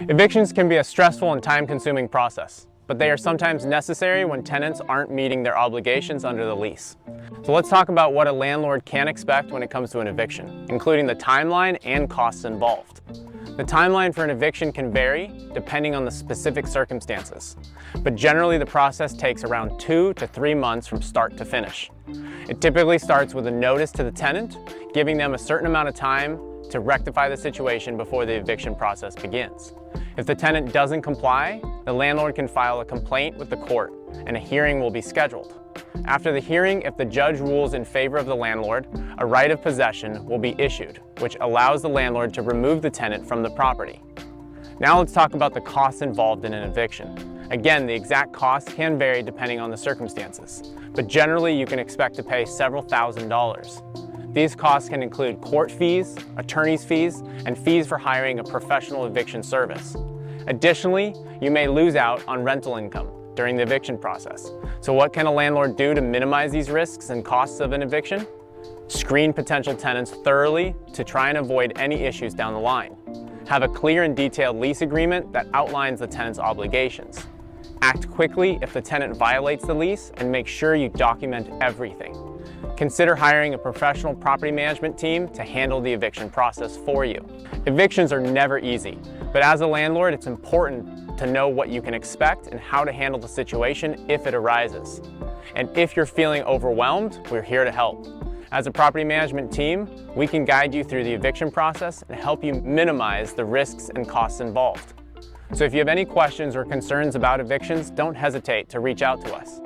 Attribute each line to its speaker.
Speaker 1: Evictions can be a stressful and time-consuming process, but they are sometimes necessary when tenants aren't meeting their obligations under the lease. So let's talk about what a landlord can expect when it comes to an eviction, including the timeline and costs involved. The timeline for an eviction can vary depending on the specific circumstances, but generally the process takes around 2 to 3 months from start to finish. It typically starts with a notice to the tenant, giving them a certain amount of time to rectify the situation before the eviction process begins. If the tenant doesn't comply, the landlord can file a complaint with the court and a hearing will be scheduled. After the hearing, if the judge rules in favor of the landlord, a right of possession will be issued, which allows the landlord to remove the tenant from the property. Now let's talk about the costs involved in an eviction. Again, the exact costs can vary depending on the circumstances, but generally you can expect to pay several $1,000s. These costs can include court fees, attorney's fees, and fees for hiring a professional eviction service. Additionally, you may lose out on rental income during the eviction process. So what can a landlord do to minimize these risks and costs of an eviction? Screen potential tenants thoroughly to try and avoid any issues down the line. Have a clear and detailed lease agreement that outlines the tenant's obligations. Act quickly if the tenant violates the lease and make sure you document everything. Consider hiring a professional property management team to handle the eviction process for you. Evictions are never easy, but as a landlord, it's important to know what you can expect and how to handle the situation if it arises. And if you're feeling overwhelmed, we're here to help. As a property management team, we can guide you through the eviction process and help you minimize the risks and costs involved. So if you have any questions or concerns about evictions, don't hesitate to reach out to us.